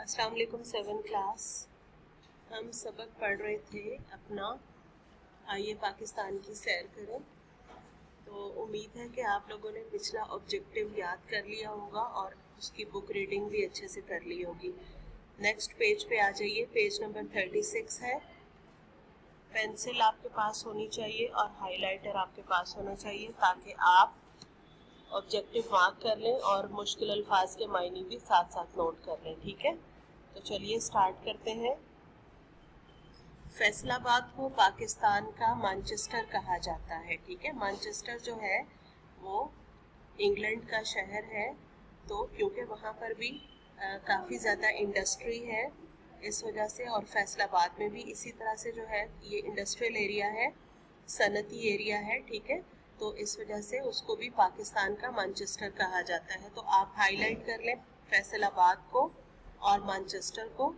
अस्सलाम वालेकुम 7 क्लास। हम सबक पढ़ रहे थे अपना आइए पाकिस्तान की सैर करें। तो उम्मीद है कि आप लोगों ने पिछला ऑब्जेक्टिव याद कर लिया होगा और उसकी बुक रीडिंग भी अच्छे से कर ली होगी। नेक्स्ट पेज पे आ जाइए, पेज नंबर 36 है। पेंसिल आपके पास होनी चाहिए और हाइलाइटर आपके पास होना चाहिए ताकि आप ऑब्जेक्टिव मार्क कर लें और मुश्किल अल्फाज के मायने भी साथ साथ नोट कर लें। ठीक है, तो चलिए स्टार्ट करते हैं। फैसलाबाद को पाकिस्तान का मैनचेस्टर कहा जाता है। ठीक है, मैनचेस्टर जो है वो इंग्लैंड का शहर है, तो क्योंकि वहाँ पर भी काफ़ी ज़्यादा इंडस्ट्री है इस वजह से, और फैसलाबाद में भी इसी तरह से जो है ये इंडस्ट्रियल एरिया है, सनती एरिया है। ठीक है, तो इस वजह से उसको भी पाकिस्तान का मैनचेस्टर कहा जाता है। तो आप हाईलाइट कर लें फैसलाबाद को और मैनचेस्टर को।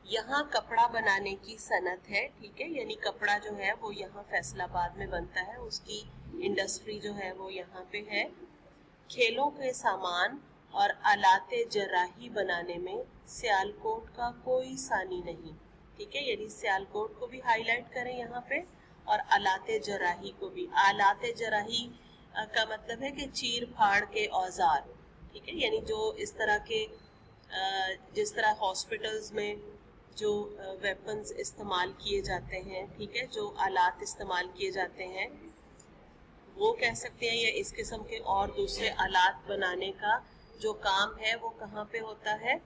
यहाँ कपड़ा बनाने की सनत है। ठीक है, यानी कपड़ा जो है वो यहाँ फैसलाबाद में बनता है, उसकी इंडस्ट्री जो है वो यहाँ पे है। खेलों के सामान और आलाते जराही बनाने में सियालकोट का कोई सानी नहीं। ठीक है, यानी सियालकोट को भी हाईलाइट करें यहाँ पे और आलाते जराही को भी। आलाते जराही का मतलब है कि चीर फाड़ के औजार। ठीक है, यानी जो इस तरह के जिस तरह हॉस्पिटल्स में जो वेपन्स इस्तेमाल किए जाते हैं, ठीक है, जो आलात इस्तेमाल किए जाते हैं वो कह सकते हैं, या इस किस्म के और दूसरे आलात बनाने का जो काम है वो कहाँ पे होता है,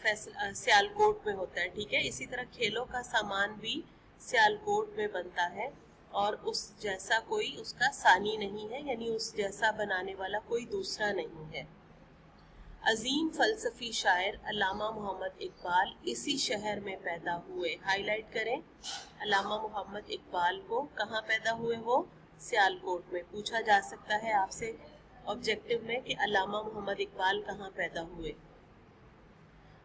सियालकोट में होता है। ठीक है, इसी तरह खेलों का सामान भी सियालकोट में बनता है और उस जैसा कोई उसका सानी नहीं है, यानी उस जैसा बनाने वाला कोई दूसरा नहीं है। अजीम फलसफी शायर अल्लामा मोहम्मद इकबाल इसी शहर में पैदा हुए। हाईलाइट करें अल्लामा मोहम्मद इकबाल को, कहाँ पैदा हुए वो, सियालकोट में। पूछा जा सकता है आपसे ऑब्जेक्टिव में कि अल्लामा मोहम्मद इकबाल कहाँ पैदा हुए।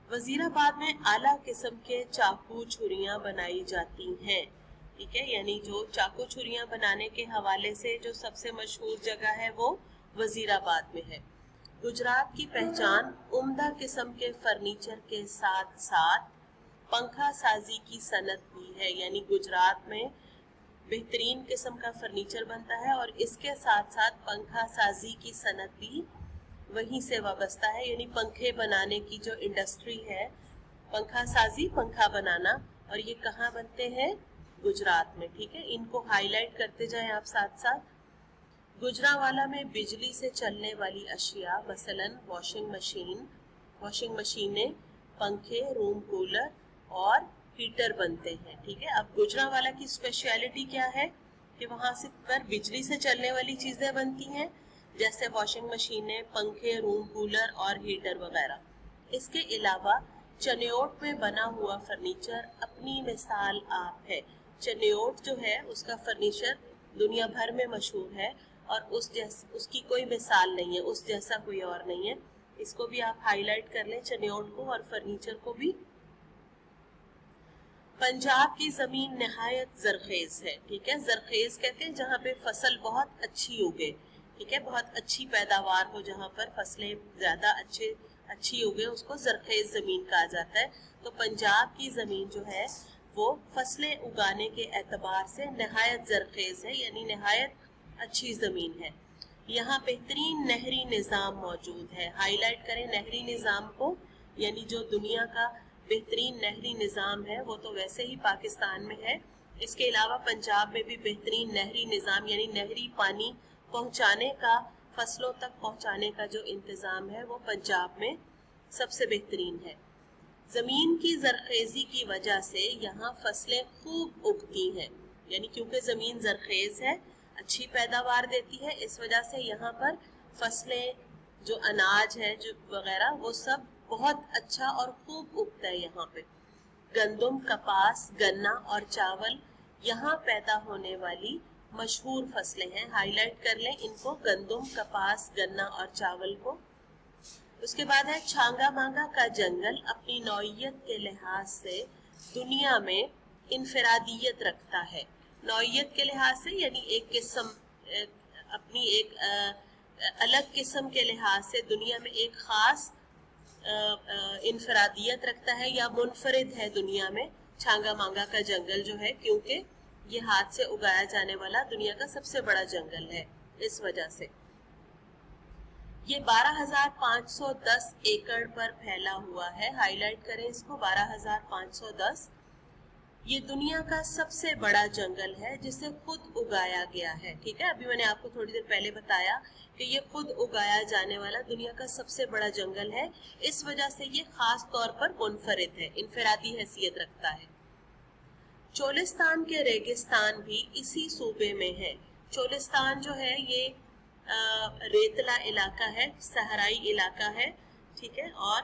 वजीराबाद में आला किस्म के चाकू छुरियां बनाई जाती हैं। ठीक है, यानी जो चाकू छुरियां बनाने के हवाले से जो सबसे मशहूर जगह है वो वजीराबाद में है। गुजरात की पहचान उम्दा किस्म के फर्नीचर के साथ साथ पंखा साजी की सनत भी है, यानी गुजरात में बेहतरीन किस्म का फर्नीचर बनता है और इसके साथ साथ पंखा साजी की सनत भी वहीं से वाबस्ता है, यानी पंखे बनाने की जो इंडस्ट्री है, पंखा साजी, पंखा बनाना, और ये कहाँ बनते हैं, गुजरात में। ठीक है, इनको हाईलाइट करते जाएं आप साथ साथ। गुजरावाला में बिजली से चलने वाली अशिया मसलन वॉशिंग मशीनें, पंखे, रूम कूलर और हीटर बनते हैं। ठीक है, अब गुजरावाला की स्पेशलिटी क्या है कि वहाँ से पर बिजली से चलने वाली चीजें बनती हैं, जैसे वॉशिंग मशीनें, पंखे, रूम कूलर और हीटर वगैरह। इसके अलावा चनियोट में बना हुआ फर्नीचर अपनी मिसाल आप है। चनियोट जो है उसका फर्नीचर दुनिया भर में मशहूर है और उसकी कोई मिसाल नहीं है, उस जैसा कोई और नहीं है। इसको भी आप हाईलाइट कर लें, चनियोट को और फर्नीचर को भी। पंजाब की जमीन नहायत जरखेज है। ठीक है, जरखेज कहते हैं जहाँ पे फसल बहुत अच्छी उगे। ठीक है, बहुत अच्छी पैदावार हो, जहाँ पर फसलें ज्यादा अच्छी उगे, उसको जरखेज जमीन कहा जाता है। तो पंजाब की जमीन जो है वो फसलें उगाने के एतबार से नहायत जरखेज है, यानी नहायत अच्छी जमीन है। यहाँ बेहतरीन नहरी निज़ाम मौजूद है। हाईलाइट करें नहरी निज़ाम को, यानी जो दुनिया का बेहतरीन नहरी निज़ाम है वो तो वैसे ही पाकिस्तान में है, इसके अलावा पंजाब में भी बेहतरीन नहरी निज़ाम, यानी नहरी पानी पहुँचाने का, फसलों तक पहुँचाने का जो इंतज़ाम है वो पंजाब में सबसे बेहतरीन है। ज़मीन की जरखेज़ी की वजह से यहाँ फसलें खूब उगती हैं, यानी क्योंकि ज़मीन जरखेज़ है, अच्छी पैदावार देती है, इस वजह से यहाँ पर फसलें, जो अनाज है जो वगैरह, वो सब बहुत अच्छा और खूब उगता है यहाँ पे। गंदम, कपास, गन्ना और चावल यहाँ पैदा होने वाली मशहूर फसलें हैं। हाईलाइट कर लें इनको, गंदम, कपास, गन्ना और चावल को। उसके बाद है छांगा मांगा का जंगल अपनी नौइयत के लिहाज से दुनिया में इनफरादियत रखता है। नौइयत के लिहाज से यानी एक किस्म, अपनी एक अलग किस्म के लिहाज से दुनिया में एक खास इनफरादियत रखता है या मुनफरिद है दुनिया में छांगा मांगा का जंगल जो है, क्योंकि ये हाथ से उगाया जाने वाला दुनिया का सबसे बड़ा जंगल है। इस वजह से ये 12,510 एकड़ पर फैला हुआ है। हाईलाइट करें इसको, 12,510। ये दुनिया का सबसे बड़ा जंगल है जिसे खुद उगाया गया है। ठीक है, अभी मैंने आपको थोड़ी देर पहले बताया कि ये खुद उगाया जाने वाला दुनिया का सबसे बड़ा जंगल है। इस वजह से ये खास तौर पर मुनफरिद है, इनफरादी हैसियत रखता है। चोलिस्तान के रेगिस्तान भी इसी सूबे में है। चोलिस्तान जो है ये रेतला इलाका है, सहराई इलाका है। ठीक है, और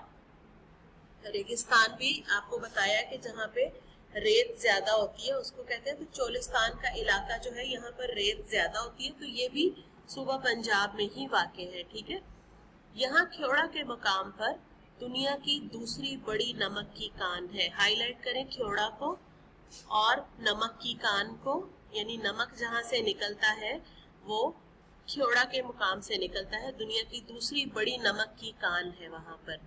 रेगिस्तान भी आपको बताया कि जहाँ पे रेत ज्यादा होती है उसको कहते हैं। तो चोलिस्तान का इलाका जो है यहाँ पर रेत ज्यादा होती है, तो ये भी सूबा पंजाब में ही वाक़ है। ठीक है, यहाँ ख्योड़ा के मकाम पर दुनिया की दूसरी बड़ी नमक की कान है। हाईलाइट करें ख्योड़ा को और नमक की कान को, यानी नमक जहाँ से निकलता है वो ख्योड़ा के मुकाम से निकलता है। दुनिया की दूसरी बड़ी नमक की कान है वहां पर।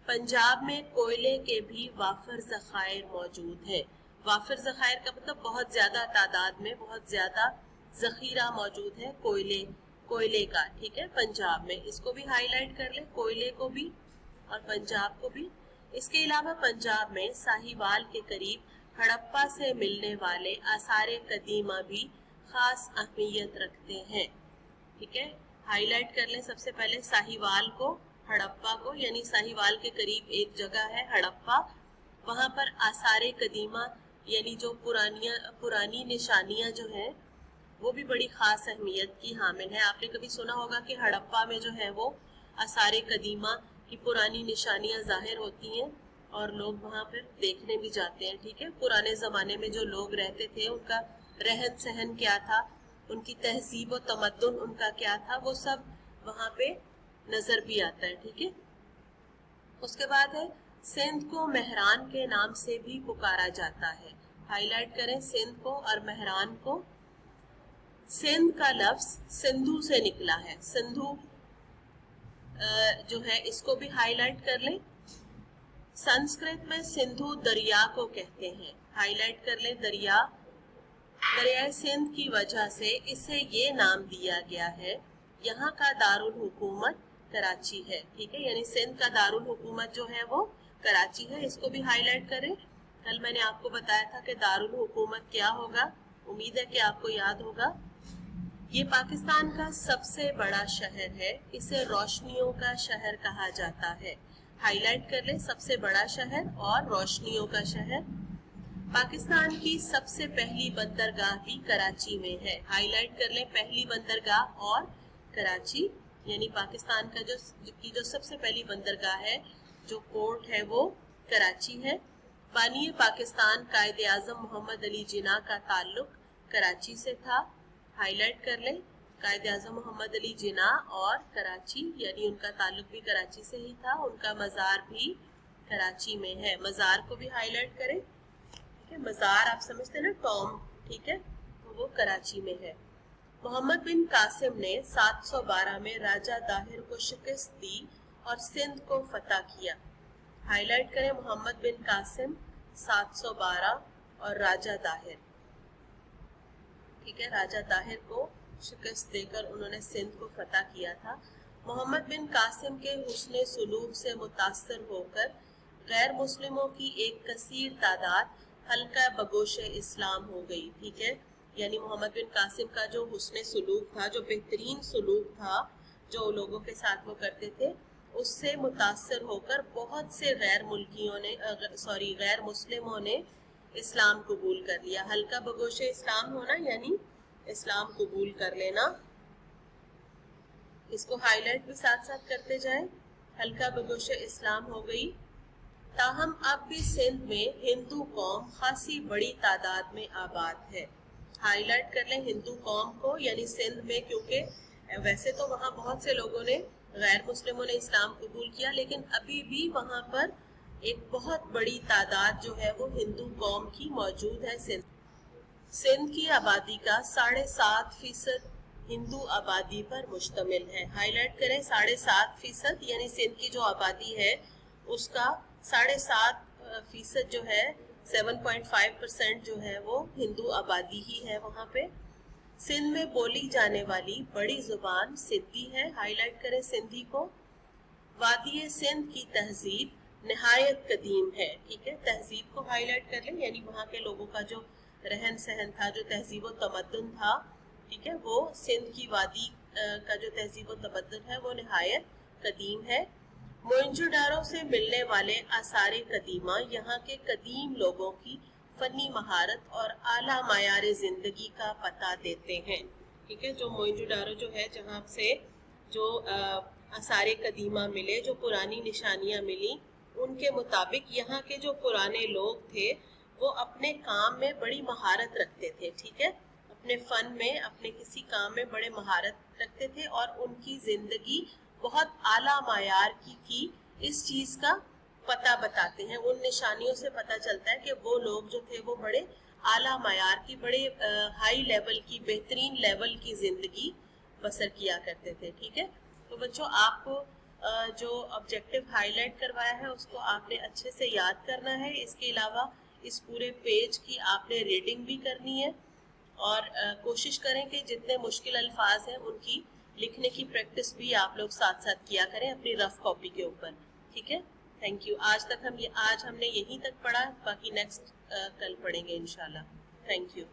पंजाब में कोयले के भी वाफर ज़खायर मौजूद है। वाफर ज़खायर का मतलब बहुत ज्यादा तादाद में, बहुत ज्यादा जखीरा मौजूद है कोयले का। ठीक है, पंजाब में, इसको भी हाईलाइट कर ले, कोयले को भी और पंजाब को भी। इसके अलावा पंजाब में साहिवाल के करीब हड़प्पा से मिलने वाले आसारे कदीमा भी खास अहमियत रखते हैं। ठीक है, हाईलाइट कर लें सबसे पहले साहिवाल को, हड़प्पा को, यानी साहिवाल के करीब एक जगह है हड़प्पा, वहां पर आसारे कदीमा यानी जो पुरानी निशानियां जो हैं वो भी बड़ी खास अहमियत की हामिल है। आपने कभी सुना होगा कि हड़प्पा में जो है वो आसारे कदीमा की पुरानी निशानियां जाहिर होती हैं और लोग वहां पर देखने भी जाते हैं। ठीक है, पुराने जमाने में जो लोग रहते थे उनका रहन सहन क्या था, उनकी तहजीब और तमद्दुन उनका क्या था, वो सब वहां पे नजर भी आता है। ठीक है, उसके बाद है सिंध को मेहरान के नाम से भी पुकारा जाता है। हाईलाइट करें सिंध को और मेहरान को। सिंध का लफ्ज सिंधु से निकला है। सिंधु जो है इसको भी हाईलाइट कर लें। संस्कृत में सिंधु दरिया को कहते हैं। हाईलाइट कर लें दरियाए सिंध की वजह से इसे ये नाम दिया गया है। यहाँ का दारुल हुकूमत कराची है। ठीक है, यानी सिंध का दारुल हुकूमत जो है वो कराची है। इसको भी हाईलाइट करें। कल मैंने आपको बताया था कि दारुल हुकूमत क्या होगा, उम्मीद है कि आपको याद होगा। ये पाकिस्तान का सबसे बड़ा शहर है। इसे रोशनियों का शहर कहा जाता है। हाईलाइट कर ले, सबसे बड़ा शहर और रोशनियों का शहर। पाकिस्तान की सबसे पहली बंदरगाह भी कराची में है। हाईलाइट कर ले, पहली बंदरगाह और कराची, यानी पाकिस्तान का जो सबसे पहली बंदरगाह है, जो पोर्ट है वो कराची है। बानी पाकिस्तान कायदे आजम मोहम्मद अली जिन्ना का ताल्लुक कराची से था। हाईलाइट कर ले, कायदे आजम मोहम्मद अली जिन्ना और कराची, यानी उनका ताल्लुक भी कराची से ही था। उनका मज़ार भी कराची में है। मज़ार को भी हाईलाइट करें। ठीक है, मज़ार आप समझते हैं ना, टॉम। ठीक है, तो वो कराची में है। मोहम्मद बिन कासिम ने 712 में राजा दाहिर को शिकस्त दी और सिंध को फतह किया। हाईलाइट करें, मोहम्मद बिन कासिम 712 और राजा दाहिर। ठीक है, राजा दाहिर को शिकस्त देकर उन्होंने सिंध को फतह किया था। मोहम्मद बिन कासिम के हुस्ने सुलूक से मुतासर होकर गैर मुस्लिमों की एक कसीर तादाद हल्का बगोशे इस्लाम हो गई। ठीक है, यानी मोहम्मद बिन कासिम का जो हुस्ने सुलूक था, जो बेहतरीन सुलूक था जो लोगों के साथ वो करते थे, उससे मुतासर होकर बहुत से गैर मुस्लिमों ने इस्लाम कबूल कर लिया। हल्का बगोशे इस्लाम होना यानी इस्लाम कबूल कर लेना। इसको हाईलाइट भी साथ साथ करते जाएं। हल्का बगोशे इस्लाम हो गई। ताहम अब भी सिंध में हिंदू कौम खासी बड़ी तादाद में आबाद है। हाईलाइट कर लें हिंदू कौम को, यानी सिंध में, क्योंकि वैसे तो वहाँ बहुत से लोगों ने, गैर मुस्लिमों ने इस्लाम कबूल किया, लेकिन अभी भी वहाँ पर एक बहुत बड़ी तादाद जो है वो हिंदू कौम की मौजूद है। सिंध की आबादी का 7.5% हिंदू आबादी पर मुश्तमिल है। हाईलाइट करें 7.5%, यानी सिंध की जो आबादी है اس کا 7.5% جو ہے 7.5% جو ہے وہ ہندو آبادی ہی ہے وہاں پہ. سندھ میں بولی جانے والی بڑی زبان سندھی ہے. ہائی لائٹ کریں سندھی کو. وادی سندھ کی تہذیب نہایت قدیم ہے. ٹھیک ہے, تہذیب کو ہائی لائٹ کر لیں, یعنی وہاں کے لوگوں کا جو رہن سہن تھا, جو تہذیب و تمدن تھا, ٹھیک ہے, وہ سندھ کی وادی کا جو تہذیب و تمدن ہے وہ نہایت قدیم ہے. موئنجو ڈارو سے ملنے والے آثار قدیمہ یہاں کے قدیم لوگوں کی فنی مہارت اور اعلیٰ معیار زندگی کا پتہ دیتے ہیں. ٹھیک ہے, جو موئنجو ڈارو جو ہے, جہاں سے جو آثار قدیمہ ملے, جو پرانی نشانیاں ملی, ان کے مطابق یہاں کے جو پرانے لوگ تھے وہ اپنے کام میں بڑی مہارت رکھتے تھے. ٹھیک ہے, اپنے فن میں, اپنے کسی کام میں بڑے مہارت رکھتے تھے, اور ان کی زندگی بہت اعلیٰ معیار کی تھی. اس چیز کا پتہ بتاتے ہیں, ان نشانیوں سے پتہ چلتا ہے کہ وہ لوگ جو تھے وہ بڑے اعلیٰ معیار کی, بڑے ہائی لیول کی, بہترین لیول کی زندگی بسر کیا کرتے تھے. ٹھیک ہے, تو بچوں آپ کو جو آبجیکٹیو ہائی لائٹ کروایا ہے اس کو آپ نے اچھے سے یاد کرنا ہے. اس کے علاوہ اس پورے پیج کی آپ نے ریڈنگ بھی کرنی ہے, اور کوشش کریں کہ جتنے مشکل الفاظ ہیں ان کی لکھنے کی پریکٹس بھی آپ لوگ ساتھ ساتھ کیا کریں اپنی رف کاپی کے اوپر. ٹھیک ہے, تھینک یو. آج ہم نے یہیں تک پڑھا, باقی نیکسٹ کل پڑھیں گے انشاءاللہ. Thank you.